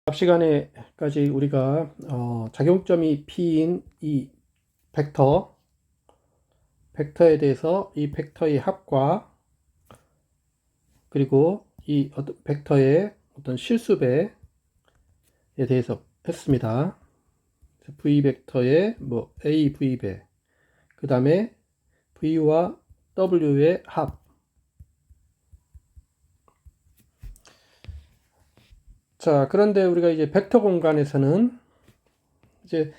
앞 시간에까지 우리가 작용점이 P인 이 벡터에 대해서 이 벡터의 합과 그리고 이 벡터의 어떤 실수배에 대해서 했습니다. V 벡터의 A, V배, 그 다음에 V와 W의 합. 자, 그런데 우리가 이제 벡터 공간에서는 이제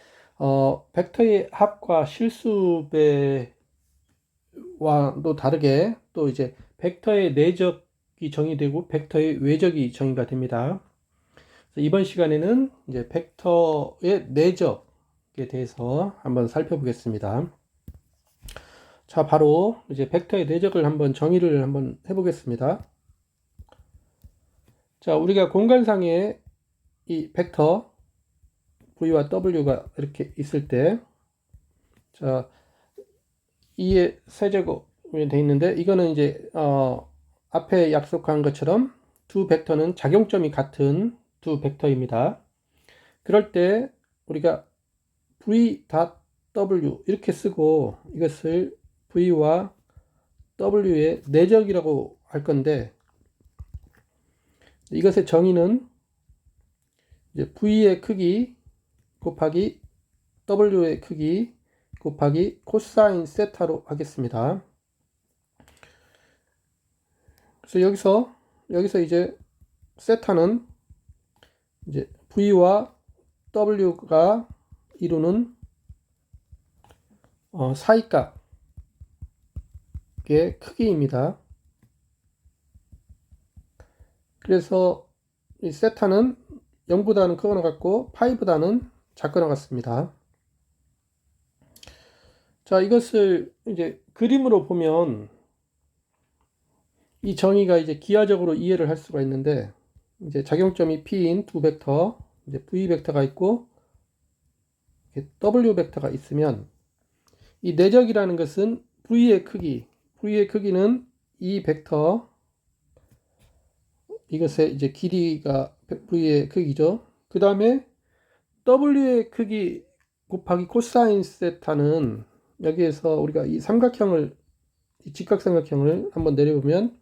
벡터의 합과 실수배와도 다르게 또 이제 벡터의 내적이 정의되고 벡터의 외적이 정의가 됩니다. 이번 시간에는 이제 벡터의 내적에 대해서 한번 살펴보겠습니다. 자, 바로 이제 벡터의 내적을 한번 정의를 한번 해보겠습니다. 자, 우리가 공간상에 이 벡터 V와 W가 이렇게 있을 때, 자, 2의 세제곱이 되어 있는데, 이거는 이제 앞에 약속한 것처럼 두 벡터는 작용점이 같은 두 벡터입니다. 그럴 때 우리가 v.w 이렇게 쓰고 이것을 v와 w의 내적이라고 할 건데, 이것의 정의는 이제 v의 크기 곱하기 w의 크기 곱하기 코사인 세타로 하겠습니다. 그래서 여기서 이제 세타는 이제 v와 w가 이루는 사이값의 크기입니다. 그래서 이 세타는 0보다는 크거나 같고 파이보다는 작거나 같습니다. 자, 이것을 이제 그림으로 보면 이 정의가 이제 기하적으로 이해를 할 수가 있는데, 이제 작용점이 P인 두 벡터, 이제 V 벡터가 있고 W 벡터가 있으면 이 내적이라는 것은 V의 크기는 이 벡터, 이것의 이제 길이가 V의 크기죠. 그 다음에 W의 크기 곱하기 코사인 세타는 여기에서 우리가 이 삼각형을, 이 직각삼각형을 한번 내려보면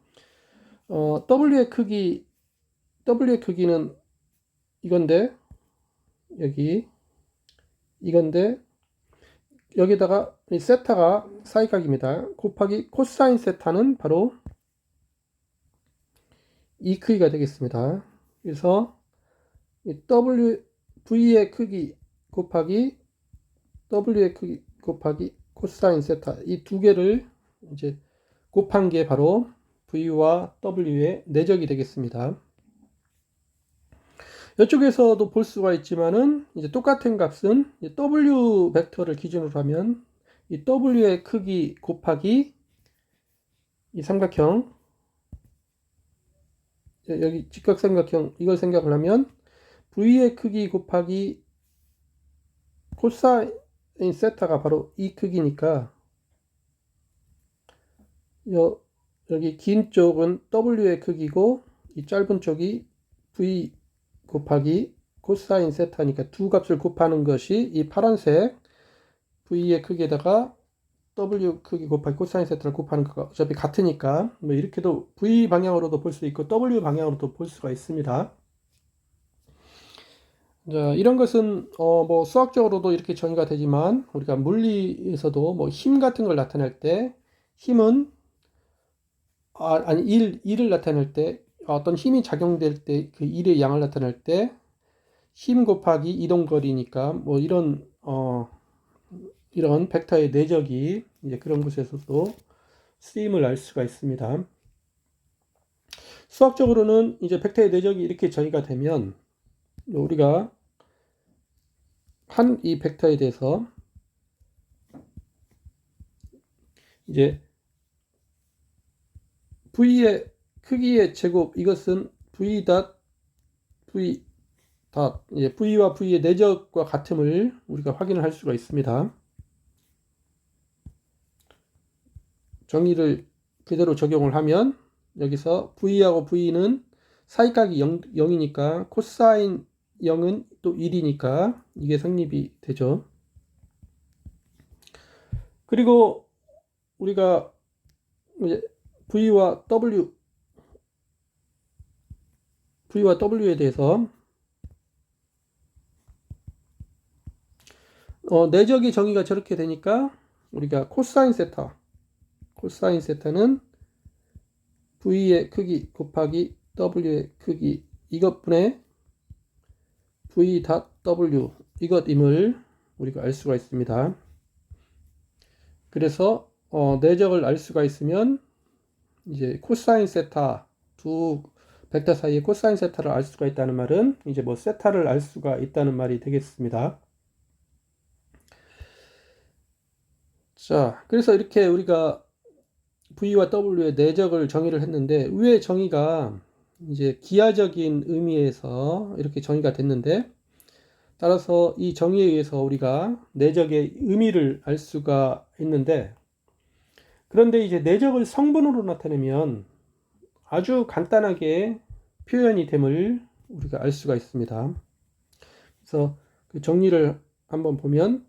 W의 크기는 이건데, 이건데, 여기다가 이 세타가 사이각입니다. 곱하기 코사인 세타는 바로 이 크기가 되겠습니다. 그래서 이 V의 크기 곱하기 W의 크기 곱하기 코사인 세타, 이 두 개를 이제 곱한 게 바로 V와 W의 내적이 되겠습니다. 이쪽에서도 볼 수가 있지만은 이제 똑같은 값은 W 벡터를 기준으로 하면 이 W의 크기 곱하기 이 삼각형, 여기 직각삼각형, 이걸 생각을 하면 V의 크기 곱하기 코사인 세타가 바로 이 크기니까 여기 긴 쪽은 W의 크기고 이 짧은 쪽이 V 곱하기 코사인 세타니까 두 값을 곱하는 것이 이 파란색 V의 크기에다가 W 크기 곱하기 코사인 세타를 곱하는 거가 어차피 같으니까 뭐 이렇게도 V 방향으로도 볼 수 있고 W 방향으로도 볼 수가 있습니다. 자, 이런 것은 뭐 수학적으로도 이렇게 정의가 되지만 우리가 물리에서도 뭐 힘 같은 걸 나타낼 때 힘은 일을 나타낼 때 어떤 힘이 작용될 때 그 일의 양을 나타낼 때 힘 곱하기 이동거리니까 뭐 이런 벡터의 내적이 이제 그런 곳에서도 쓰임을 알 수가 있습니다. 수학적으로는 이제 벡터의 내적이 이렇게 정의가 되면 우리가 한 이 벡터에 대해서 이제 V의 크기의 제곱, 이것은 V 이제 V와 V의 내적과 같음을 우리가 확인을 할 수가 있습니다. 정의를 그대로 적용을 하면 여기서 V하고 V는 사이각이 0이니까 코사인 0은 또 1이니까 이게 성립이 되죠. 그리고 우리가 이제 V와 W에 대해서 내적의 정의가 저렇게 되니까 우리가 코사인 세타는 V의 크기 곱하기 W의 크기 이것분의 V.W 이것임을 우리가 알 수가 있습니다. 그래서 내적을 알 수가 있으면 이제 코사인 세타 두 벡터 사이의 코사인 세타를 알 수가 있다는 말은 이제 뭐 세타를 알 수가 있다는 말이 되겠습니다. 자, 그래서 이렇게 우리가 V와 W의 내적을 정의를 했는데 위의 정의가 이제 기하적인 의미에서 이렇게 정의가 됐는데 따라서 이 정의에 의해서 우리가 내적의 의미를 알 수가 있는데 그런데 이제 내적을 성분으로 나타내면 아주 간단하게 표현이 됨을 우리가 알 수가 있습니다. 그래서 그 정리를 한번 보면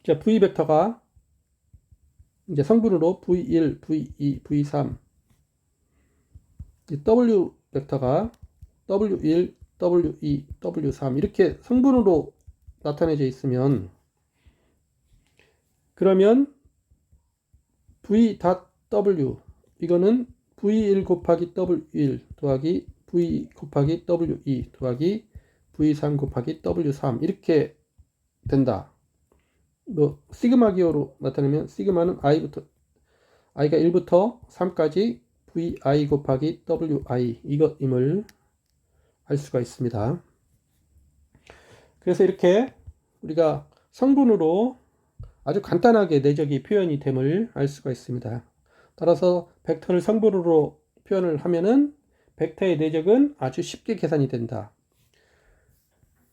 자, V 벡터가 이제 성분으로 V1, V2, V3 W 벡터가 W1, W2, W3 이렇게 성분으로 나타내져 있으면 그러면 V.W 이거는 V1 곱하기 W1 더하기 V 곱하기 W2 더하기 V3 곱하기 W3 이렇게 된다. 뭐 시그마 기호로 나타내면 시그마는 i가 1부터 3까지 vi 곱하기 wi 이것임을 알 수가 있습니다. 그래서 이렇게 우리가 성분으로 아주 간단하게 내적이 표현이 됨을 알 수가 있습니다. 따라서 벡터를 성분으로 표현을 하면은 벡터의 내적은 아주 쉽게 계산이 된다.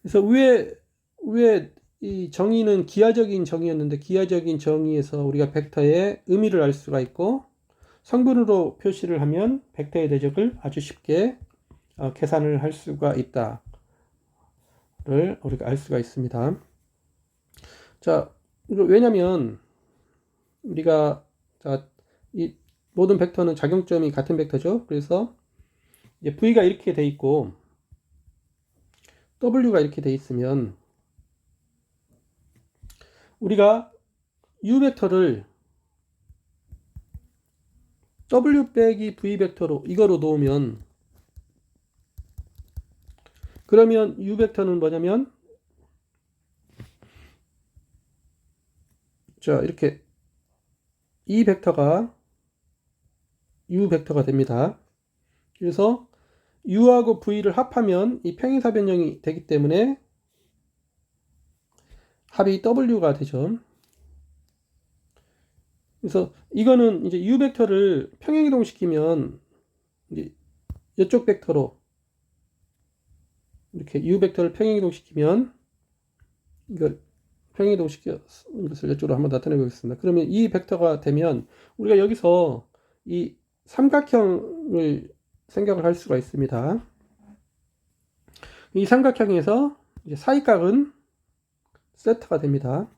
그래서 위에 이 정의는 기하적인 정의였는데 기하적인 정의에서 우리가 벡터의 의미를 알 수가 있고 성분으로 표시를 하면 벡터의 내적을 아주 쉽게 계산을 할 수가 있다를 우리가 알 수가 있습니다. 자, 왜냐면 우리가 이 모든 벡터는 작용점이 같은 벡터죠. 그래서 이제 V가 이렇게 돼 있고 W가 이렇게 돼 있으면 우리가 U 벡터를 W 빼기 V 벡터로 이거로 놓으면 그러면 U 벡터는 뭐냐면 자 이렇게 이 벡터가 U 벡터가 됩니다. 그래서 U하고 V를 합하면 이 평행사 변형이 되기 때문에 합이 W가 되죠. 그래서 이거는 이제 U 벡터를 평행이동시키면 이제 이쪽 벡터로 이렇게 U 벡터를 평행이동시키면 이걸 평행이동시켜 이것을 이쪽으로 한번 나타내 보겠습니다. 그러면 이 벡터가 되면 우리가 여기서 이 삼각형을 생각을 할 수가 있습니다. 이 삼각형에서 이제 사이각은 세타가 됩니다.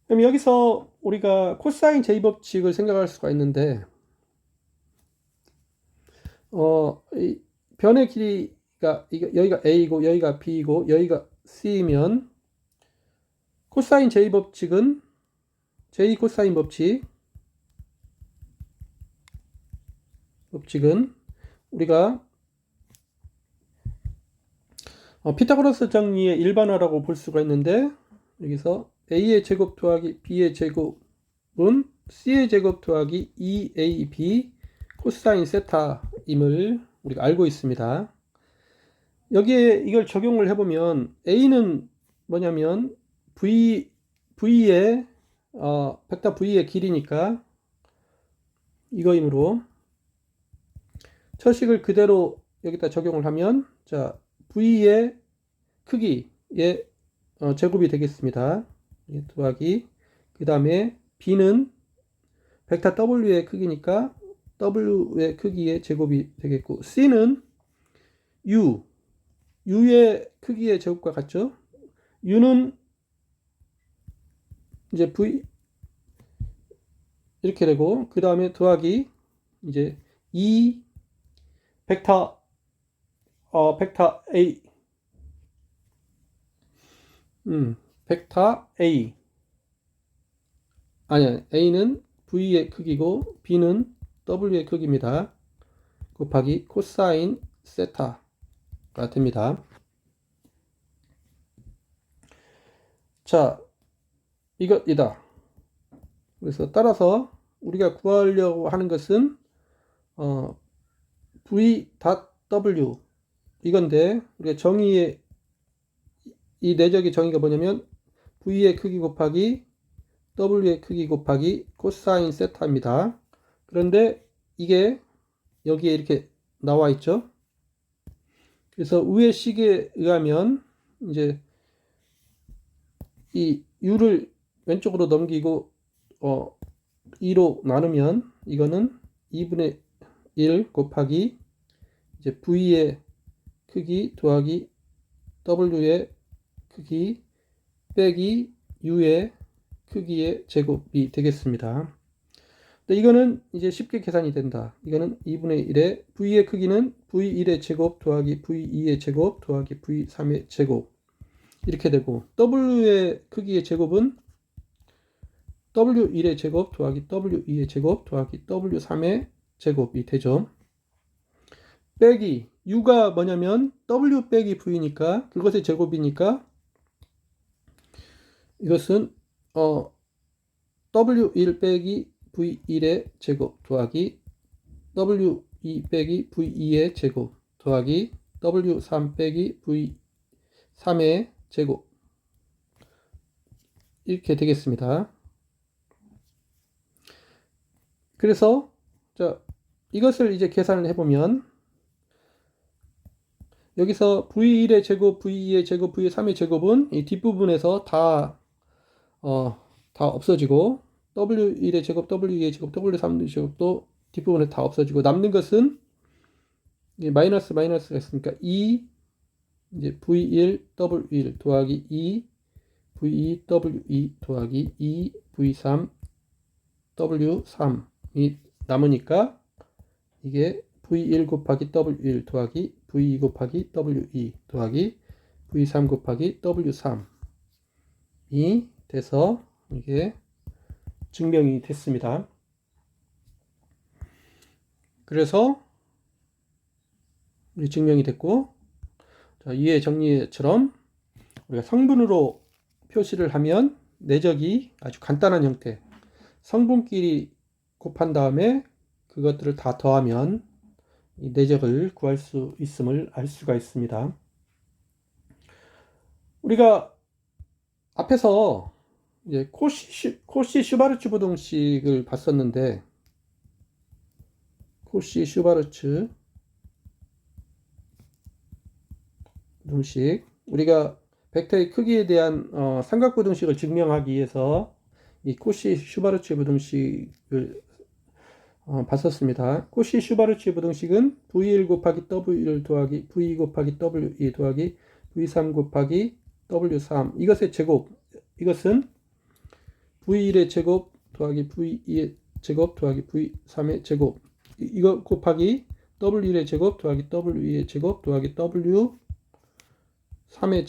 그럼 여기서 우리가 코사인 제이법칙을 생각할 수가 있는데 이 변의 길이가 여기가 A이고 여기가 B이고 여기가 C이면 코사인 제이법칙은 제이 코사인 법칙은 우리가 피타고라스 정리의 일반화라고 볼 수가 있는데 여기서 A의 제곱 더하기 B의 제곱은 C의 제곱 더하기 2AB 코사인 세타임을 우리가 알고 있습니다. 여기에 이걸 적용을 해보면 A는 뭐냐면 V의 벡터 V의 길이니까 이거이므로 처식을 그대로 여기다 적용을 하면 자 V의 크기의 제곱이 되겠습니다. 더하기 그 다음에 B는 벡터 W의 크기니까 W의 크기의 제곱이 되겠고 C는 U의 크기의 제곱과 같죠? U는 이제 V 이렇게 되고, 그 다음에 더하기 이제 2 벡터 A, 벡터 A. 아니야, A는 V의 크기고 B는 W의 크기입니다. 곱하기 코사인 세타가 됩니다. 자, 이것이다. 그래서 따라서 우리가 구하려고 하는 것은 V.W 이건데, 우리가 정의의 이 내적의 정의가 뭐냐면 V의 크기 곱하기 W의 크기 곱하기 코사인 세타입니다. 그런데 이게 여기에 이렇게 나와 있죠. 그래서 위의 식에 의하면 이제 이 U를 왼쪽으로 넘기고 2로 나누면 이거는 2분의 1 곱하기 이제 V의 크기 더하기 W의 크기 빼기 U의 크기의 제곱이 되겠습니다. 근데 이거는 이제 쉽게 계산이 된다. 이거는 2분의 1에 V의 크기는 V1의 제곱 더하기 V2의 제곱 더하기 V3의 제곱 이렇게 되고, W의 크기의 제곱은 W1의 제곱 더하기 W2의 제곱 더하기 W3의 제곱이 되죠. 빼기 U가 뭐냐면 W 빼기 V니까 그것의 제곱이니까 이것은 W1 빼기 V1의 제곱 더하기 W2 빼기 V2의 제곱 더하기 W3 빼기 V3의 제곱 이렇게 되겠습니다. 그래서 자, 이것을 이제 계산을 해보면 여기서 V1의 제곱, V2의 제곱, V3의 제곱은 이 뒷부분에서 다 없어지고, W1의 제곱, W2의 제곱, W3의 제곱도 뒷부분에 다 없어지고, 남는 것은 마이너스가 있으니까 2 이제 V1 W1 더하기 2 V2 W2 더하기 2 V3 W3이 남으니까 이게 V1 곱하기 W1 더하기 V2 곱하기 W2 더하기 V3 곱하기 W3이 돼서 이게 증명이 됐습니다. 그래서 증명이 됐고, 자, 이해 정리처럼 우리가 성분으로 표시를 하면 내적이 아주 간단한 형태, 성분끼리 곱한 다음에 그것들을 다 더하면 이 내적을 구할 수 있음을 알 수가 있습니다. 우리가 앞에서 이제 코시-슈바르츠 부등식을 봤었는데, 코시-슈바르츠 부등식, 우리가 벡터의 크기에 대한 삼각부등식을 증명하기 위해서 이 코시-슈바르츠 부등식을 봤었습니다. 코시-슈바르츠 부등식은 V1 곱하기 W1 더하기 V2 곱하기 W2 더하기 V3 곱하기 W3 이것의 제곱, 이것은 V1의 제곱 더하기 V2의 제곱 더하기 V3의 제곱, 이거 곱하기 W1의 제곱 더하기 W2의 제곱 더하기 W3의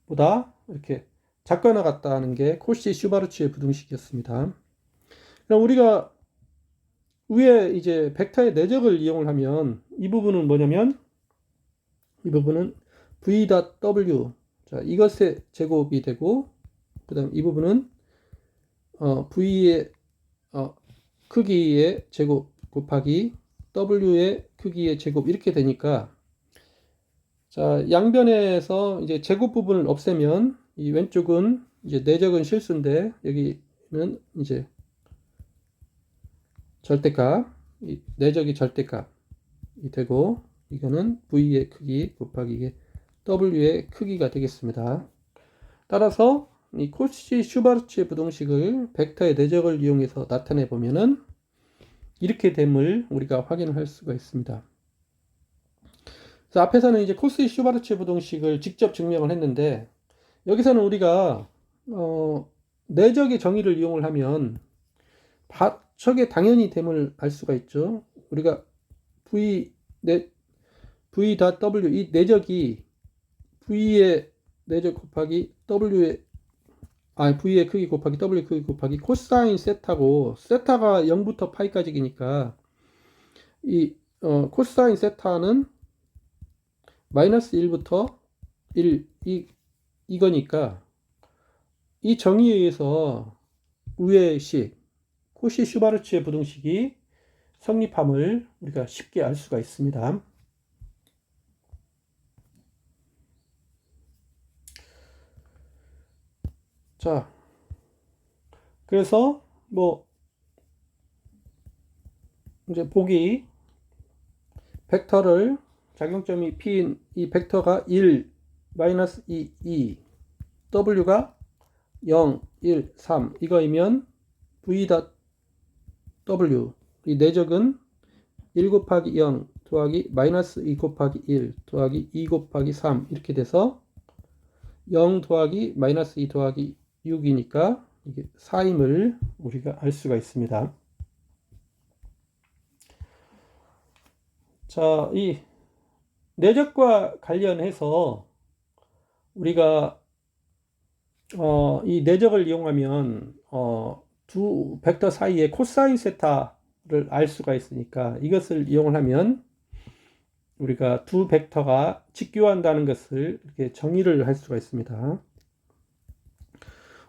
제곱보다 이렇게 작거나 같다 하는 게 코시-슈바르츠의 부등식이었습니다. 그럼 우리가 위에 이제 벡터의 내적을 이용을 하면 이 부분은 뭐냐면, 이 부분은 v.w, 자, 이것의 제곱이 되고, 그 다음 이 부분은 v의 크기의 제곱 곱하기 w의 크기의 제곱 이렇게 되니까, 자, 양변에서 이제 제곱 부분을 없애면 이 왼쪽은 이제 내적은 실수인데 여기는 이제 절대값, 이 내적이 절대값이 되고, 이거는 v의 크기 곱하기 이게 w의 크기가 되겠습니다. 따라서 이 코시-슈바르츠의 부등식을 벡터의 내적을 이용해서 나타내 보면은 이렇게 됨을 우리가 확인할 수가 있습니다. 그래서 앞에서는 이제 코스의 슈바르츠 부등식을 직접 증명을 했는데 여기서는 우리가 내적의 정의를 이용을 하면 저게 당연히 됨을 알 수가 있죠. 우리가 v.w 이 내적이 v의 내적 곱하기 v의 크기 곱하기 w의 크기 곱하기 코사인 세타고 세타가 0부터 파이까지니까 이 코사인 세타는 마이너스 1부터 1 이거니까 이 정의에 의해서 위의 식 코시 슈바르츠의 부등식이 성립함을 우리가 쉽게 알 수가 있습니다. 자, 그래서 뭐 이제 보기 벡터를 작용점이 P인 이 벡터가 1, 마이너스 2, 2, W가 0, 1, 3 이거이면 V.W 이 내적은 1 곱하기 0 더하기 마이너스 2 곱하기 1 더하기 2 곱하기 3 이렇게 돼서 0 더하기 마이너스 2 더하기 6이니까 이게 4임을 우리가 알 수가 있습니다. 자, 이 내적과 관련해서 우리가 이 내적을 이용하면 두 벡터 사이의 코사인 세타를 알 수가 있으니까 이것을 이용을 하면 우리가 두 벡터가 직교한다는 것을 이렇게 정의를 할 수가 있습니다.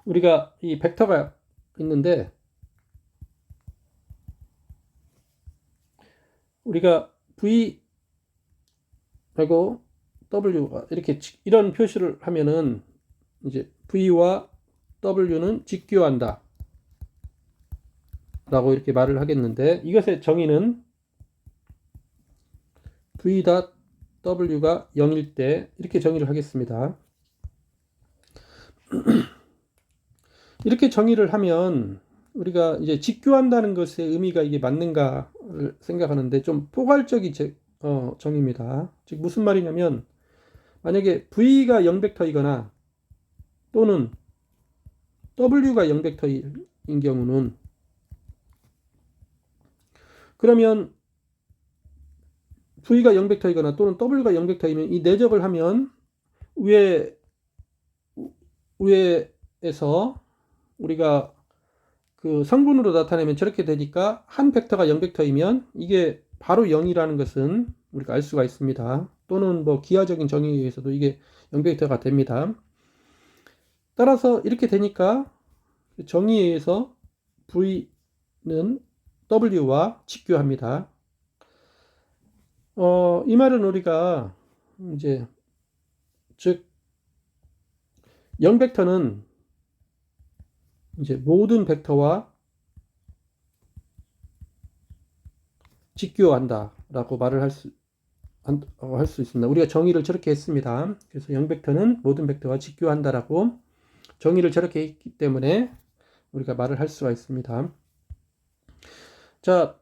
우리가 이 벡터가 있는데 우리가 V 하고 W가 이렇게 이런 표시를 하면은 이제 V와 W는 직교한다 라고 이렇게 말을 하겠는데 이것의 정의는 V.W가 0일 때 이렇게 정의를 하겠습니다. 이렇게 정의를 하면 우리가 이제 직교한다는 것의 의미가 이게 맞는가를 생각하는데 좀 포괄적인 정의입니다. 즉 무슨 말이냐면 만약에 V가 0벡터이거나 또는 W가 0벡터인 경우는 그러면 V가 0벡터이거나 또는 W가 0벡터이면 이 내적을 하면 위에에서 우리가 그 성분으로 나타내면 저렇게 되니까 한 벡터가 0벡터이면 이게 바로 0이라는 것은 우리가 알 수가 있습니다. 또는 뭐 기하적인 정의에 의해서도 이게 0벡터가 됩니다. 따라서 이렇게 되니까 정의에 의해서 V는 W와 직교합니다. 이 말은 우리가 이제 즉 0벡터는 이제 모든 벡터와 직교한다 라고 말을 할 수 있습니다. 우리가 정의를 저렇게 했습니다. 그래서 0벡터는 모든 벡터와 직교한다 라고 정의를 저렇게 했기 때문에 우리가 말을 할 수가 있습니다. 자,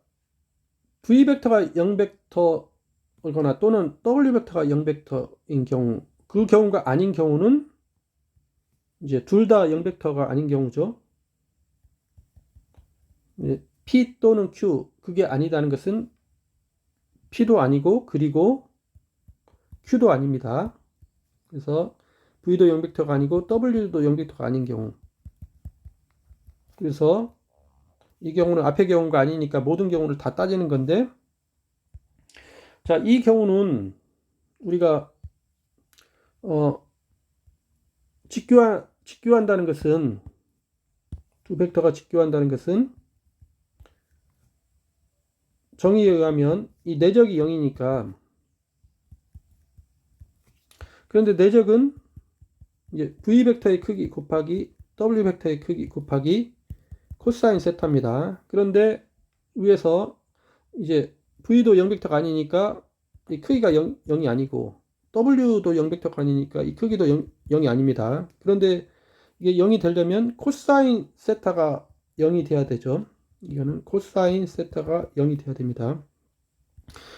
V벡터가 0벡터거나 또는 W벡터가 0벡터인 경우 그 경우가 아닌 경우는 이제 둘 다 0벡터가 아닌 경우죠. P 또는 Q 그게 아니다는 것은 P도 아니고 그리고 Q도 아닙니다. 그래서 V도 0벡터가 아니고 W도 0벡터가 아닌 경우 그래서 이 경우는 앞의 경우가 아니니까 모든 경우를 다 따지는 건데 자, 이 경우는 우리가 직교한다는 것은 두 벡터가 직교한다는 것은 정의에 의하면 이 내적이 0이니까 그런데 내적은 이제 V벡터의 크기 곱하기 W벡터의 크기 곱하기 코사인 세타입니다. 그런데 위에서 이제 V도 0벡터가 아니니까 이 크기가 0이 아니고 W도 0벡터가 아니니까 이 크기도 0이 아닙니다. 그런데 이게 0이 되려면 코사인 세타가 0이 돼야 되죠. 이거는 코사인 세타가 0이 돼야 됩니다.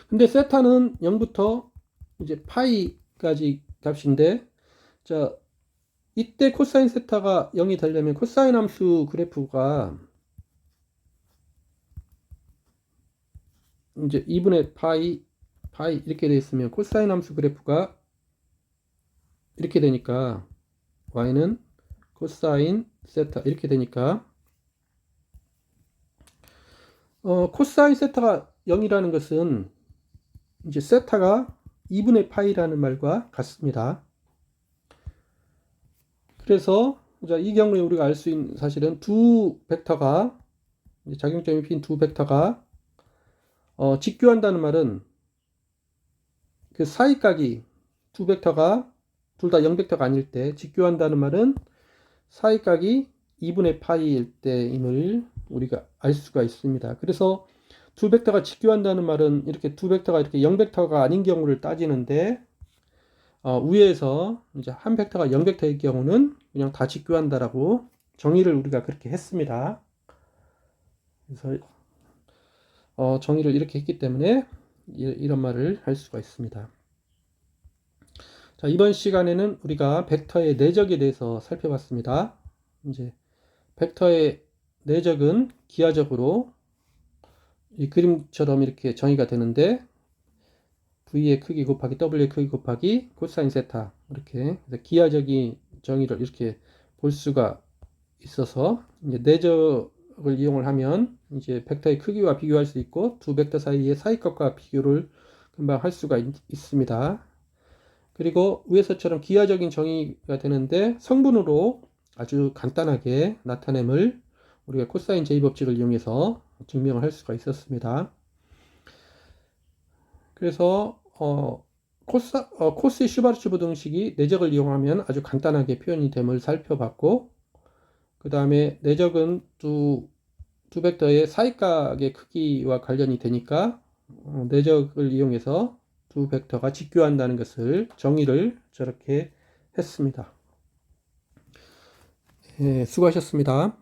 근데 세타는 0부터 이제 파이까지 값인데, 자, 이때 코사인 세타가 0이 되려면 코사인 함수 그래프가 이제 2분의 파이 이렇게 되어 있으면 코사인 함수 그래프가 이렇게 되니까 y는 코사인 세타 이렇게 되니까 코사인 세타가 0이라는 것은 이제 세타가 2분의 파이라는 말과 같습니다. 그래서 이 경우에 우리가 알 수 있는 사실은 두 벡터가 작용점이 핀 두 벡터가 직교한다는 말은 그 사이각이 두 벡터가 둘 다 0벡터가 아닐 때 직교한다는 말은 사이각이 2분의 파이일 때임을 우리가 알 수가 있습니다. 그래서 두 벡터가 직교한다는 말은 이렇게 두 벡터가 이렇게 0벡터가 아닌 경우를 따지는데 위에서 이제 한 벡터가 0벡터일 경우는 그냥 다 직교한다라고 정의를 우리가 그렇게 했습니다. 그래서 정의를 이렇게 했기 때문에 이런 말을 할 수가 있습니다. 자, 이번 시간에는 우리가 벡터의 내적에 대해서 살펴봤습니다. 이제 벡터의 내적은 기하적으로 이 그림처럼 이렇게 정의가 되는데 V의 크기 곱하기 W의 크기 곱하기 코사인 세타 이렇게 기하적인 정의를 이렇게 볼 수가 있어서 이제 내적을 이용을 하면 이제 벡터의 크기와 비교할 수 있고 두 벡터 사이의 사이값과 비교를 금방 할 수가 있습니다. 그리고 위에서처럼 기하적인 정의가 되는데 성분으로 아주 간단하게 나타냄을 우리가 코사인 제이법칙을 이용해서 증명을 할 수가 있었습니다. 그래서 코스의 슈바르츠 부등식이 내적을 이용하면 아주 간단하게 표현이 됨을 살펴봤고, 그 다음에 내적은 두 벡터의 사이각의 크기와 관련이 되니까 내적을 이용해서 두 벡터가 직교한다는 것을 정의를 저렇게 했습니다. 수고하셨습니다.